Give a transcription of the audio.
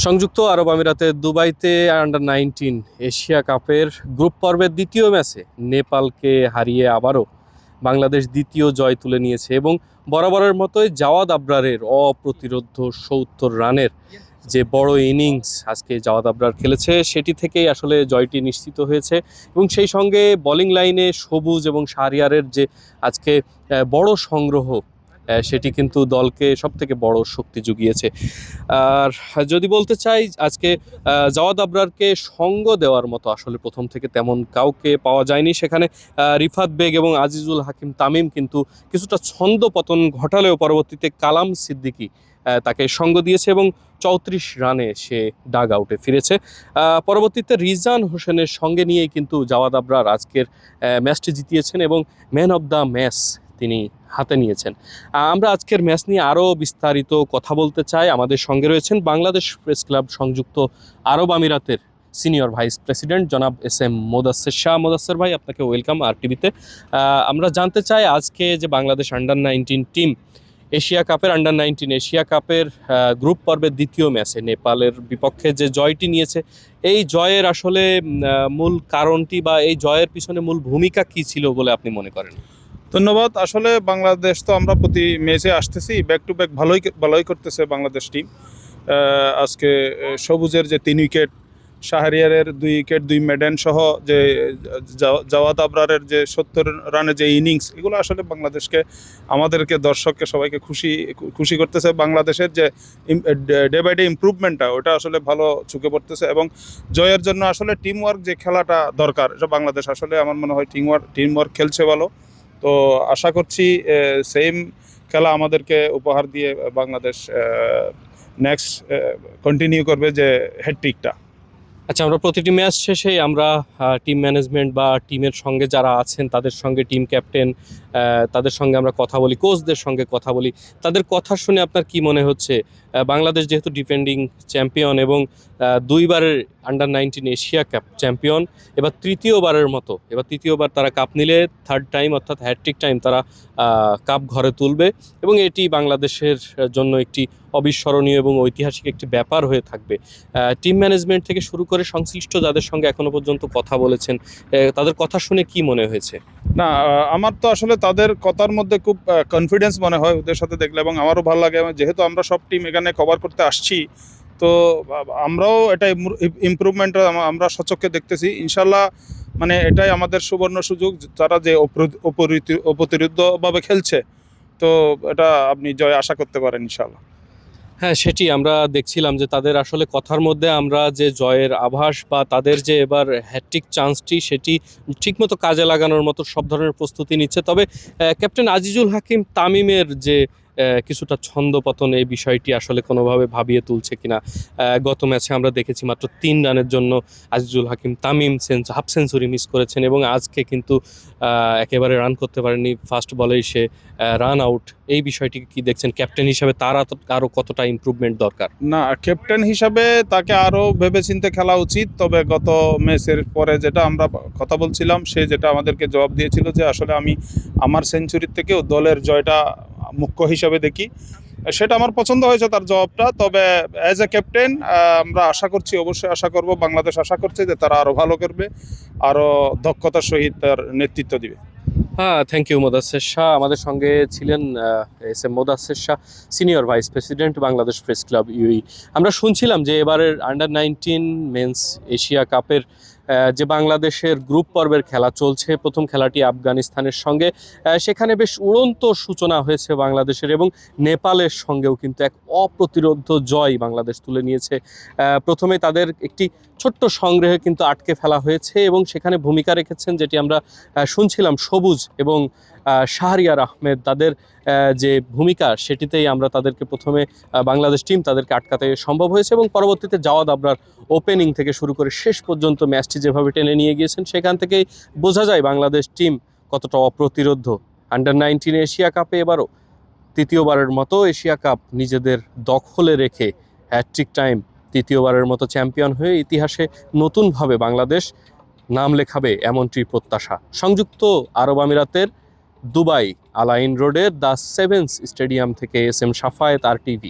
সংযুক্ত আরব আমিরাতের দুবাইতে আন্ডার 19 এশিয়া কাপের গ্রুপ পর্বের দ্বিতীয় ম্যাচে নেপালকে হারিয়ে আবারও বাংলাদেশ দ্বিতীয় জয় তুলে নিয়েছে এবং বরাবরের মতোই জাওয়াদ আবরারের অপ্রতিরোধ্য ৭০ রানের যে বড় ইনিংস আজকে জাওয়াদ আবরার খেলেছে সেটি থেকেই আসলে জয়টি নিশ্চিত হয়েছে এবং সেই সঙ্গে বোলিং লাইনে সবুজ এবং শাহরিয়ারের যে আজকে বড় সংগ্রহ সেটি কিন্তু দলকে সবথেকে বড় শক্তি জুগিয়েছে। আর যদি বলতে চাই আজকে জাওয়াদ আবরারকে সঙ্গ দেওয়ার মতো আসলে প্রথম থেকে তেমন কাউকে পাওয়া যায়নি। সেখানে রিফাত বেগ এবং আজিজুল হাকিম তামিম কিন্তু কিছুটা ছন্দ পতন ঘটালেও পরবর্তীতে কালাম সিদ্দিকী তাকে সঙ্গ দিয়েছে এবং ৩৪ রানে সে ডাগ আউটে ফিরেছে। পরবর্তীতে রিজান হোসেনের সঙ্গে নিয়েই কিন্তু জাওয়াদ আবরার আজকের ম্যাচটি জিতিয়েছেন এবং ম্যান অব দ্য ম্যাচ তিনি হাতে নিয়েছেন। আমরা আজকের ম্যাচ নিয়ে আরও বিস্তারিত কথা বলতে চাই। আমাদের সঙ্গে রয়েছেন বাংলাদেশ প্রেস ক্লাব সংযুক্ত আরব আমিরাতের সিনিয়র ভাইস প্রেসিডেন্ট জনাব SM মোদাচ্ছের শাহ। মোদাচ্ছের ভাই, আপনাকে ওয়েলকাম RTV-তে। আমরা জানতে চাই আজকে যে Bangladesh under 19 team under 19 Asia কাপের গ্রুপ পর্বের দ্বিতীয় ম্যাচে নেপালের বিপক্ষে যে জয়টি নিয়েছে, এই জয়ের আসলে মূল কারণটি বা এই জয়ের পিছনে মূল ভূমিকা কী ছিল বলে আপনি মনে করেন? ধন্যবাদ। আসলে বাংলাদেশ তো আমরা প্রতি ম্যাচে আসতেছি, ব্যাক টু ব্যাক ভালোই করতেছে বাংলাদেশ টিম। আজকে সবুজের যে 3 উইকেট, শাহরিয়ারের 2 উইকেট, 2 মেডেন সহ যে জাওয়াদ আবরারের যে ৭০ রানের যে ইনিংস, এগুলো আসলে বাংলাদেশকে, আমাদেরকে, দর্শককে, সবাইকে খুশি করতেছে। বাংলাদেশের যে ডে বাই ডে ইমপ্রুভমেন্টটা, ওটা আসলে ভালো চোখে পড়তেছে এবং জয়ের জন্য আসলে টিমওয়ার্ক যে খেলাটা দরকার, এটা বাংলাদেশ আসলে আমার মনে হয় টিমওয়ার্ক খেলছে ভালো। তো আশা করছি সেম খেলা আমাদেরকে উপহার দিয়ে বাংলাদেশ নেক্সট কন্টিনিউ করবে যে হ্যাটট্রিকটা। আচ্ছা, আমরা প্রতিটি ম্যাচ শেষেই আমরা টিম ম্যানেজমেন্ট বা টিমের সঙ্গে যারা আছেন তাদের সঙ্গে, টিম ক্যাপ্টেন তাদের সঙ্গে আমরা কথা বলি, কোচদের সঙ্গে কথা বলি। তাদের কথা শুনে আপনার কি মনে হচ্ছে বাংলাদেশ যেহেতু ডিফেন্ডিং চ্যাম্পিয়ন এবং 2বারের আন্ডার 19 এশিয়া কাপ চ্যাম্পিয়ন, এবার তৃতীয়বার তারা কাপ নিলে থার্ড টাইম অর্থাৎ হ্যাটট্রিক টাইম তারা কাপ ঘরে তুলবে এবং এটি বাংলাদেশের জন্য একটি অবিস্মরণীয় এবং ঐতিহাসিক একটি ব্যাপার হয়ে থাকবে। টিম ম্যানেজমেন্ট থেকে শুরু করে সংশ্লিষ্ট যাদের সঙ্গে এখনো পর্যন্ত কথা বলেছেন, তাদের কথা শুনে কি মনে হয়েছে? না, আমার তো আসলে তাদের কথার মধ্যে খুব কনফিডেন্স মনে হয় ওদের সাথে দেখলে, এবং আমারও ভালো লাগে। যেহেতু আমরা সব টিম এখানে কভার করতে আসছি, তো আমরাও এটা ইমপ্রুভমেন্ট আমরা সচক্ষে দেখতেছি। ইনশাল্লাহ, মানে এটাই আমাদের সুবর্ণ সুযোগ, তারা যে অপ্রতিরোধ্যভাবে খেলছে, তো এটা আপনি জয় আশা করতে পারেন ইনশাল্লাহ। হ্যাঁ, সেটি আমরা দেখছিলাম যে তাদের আসলে কথার মধ্যে আমরা যে জয়ের আভাস বা তাদের যে এবার হ্যাটট্রিক চান্সটি, সেটি ঠিকমতো কাজে লাগানোর মতো সব ধরনের প্রস্তুতি নিচ্ছে। তবে ক্যাপ্টেন আজিজুল হাকিম তামিমের যে কিছুটা ছন্দপতন, এই বিষয়টি আসলে কোনোভাবে ভাবিয়ে তুলছে কিনা। গত ম্যাচে আমরা দেখেছি মাত্র 3 রানের জন্য আজিজুল হাকিম তামিম হাফ সেঞ্চুরি মিস করেছেন এবং আজকে কিন্তু একেবারে রান করতে পারেননি, ফার্স্ট বলেই সে রান আউট। এই বিষয়টিকে কি দেখছেন? ক্যাপ্টেন হিসাবে তার আরও কতটা ইমপ্রুভমেন্ট দরকার? না, ক্যাপ্টেন হিসাবে তাকে আরও ভেবেচিন্তে খেলা উচিত। তবে গত ম্যাচের পরে যেটা আমরা কথা বলছিলাম, সে যেটা আমাদেরকে জবাব দিয়েছিল যে আসলে আমি আমার সেঞ্চুরির থেকেও দলের জয়টা মুখ্য হিসাবে দেখি, সেটা আমার পছন্দ হয়েছে তার জবাবটা। তবে অ্যাজ এ ক্যাপ্টেন আমরা অবশ্যই আশা করব, বাংলাদেশ আশা করছে যে তারা আরও ভালো করবে, আরও দক্ষতার সহিত তার নেতৃত্ব দিবে। হ্যাঁ, থ্যাংক ইউ মোদাচ্ছের শাহ। আমাদের সঙ্গে ছিলেন SM Modasser Shah, senior vice president Bangladesh press club UAE। আমরা শুনছিলাম যে এবারের আন্ডার 19 মেন্স এশিয়া কাপের যে বাংলাদেশের গ্রুপ পর্বের খেলা চলছে, প্রথম খেলাটি আফগানিস্তানের সঙ্গে, সেখানে বেশ উড়ন্ত সূচনা হয়েছে বাংলাদেশের এবং নেপালের সঙ্গেও কিন্তু এক অপ্রতিরোধ্য জয় বাংলাদেশ তুলে নিয়েছে। প্রথমে তাদের একটি ছোট্ট সংগ্রহে কিন্তু আটকে ফেলা হয়েছে এবং সেখানে ভূমিকা রেখেছেন, যেটি আমরা শুনছিলাম, সবুজ এবং শাহরিয়ার আহমেদ। তাদের যে ভূমিকা, সেটিতেই আমরা তাদেরকে প্রথমে বাংলাদেশ টিম তাদেরকে আটকাতে সম্ভব হয়েছে এবং পরবর্তীতে জাওয়াদ আবরার ওপেনিং থেকে শুরু করে শেষ পর্যন্ত ম্যাচটি যেভাবে টেনে নিয়ে গিয়েছেন, সেখান থেকেই বোঝা যায় বাংলাদেশ টিম কতটা অপ্রতিরোধ্য। আন্ডার 19 এশিয়া কাপে এবারও তৃতীয়বারের মতো এশিয়া কাপ নিজেদের দখলে রেখে হ্যাটট্রিক টাইম তৃতীয়বারের মতো চ্যাম্পিয়ন হয়ে ইতিহাসে নতুনভাবে বাংলাদেশ নাম লেখাবে, এমনটি প্রত্যাশা। সংযুক্ত আরব আমিরাতের দুবাই আলাইন রোডের দ্য সেভেন্স স্টেডিয়াম থেকে SM সাফায়েত, RTV।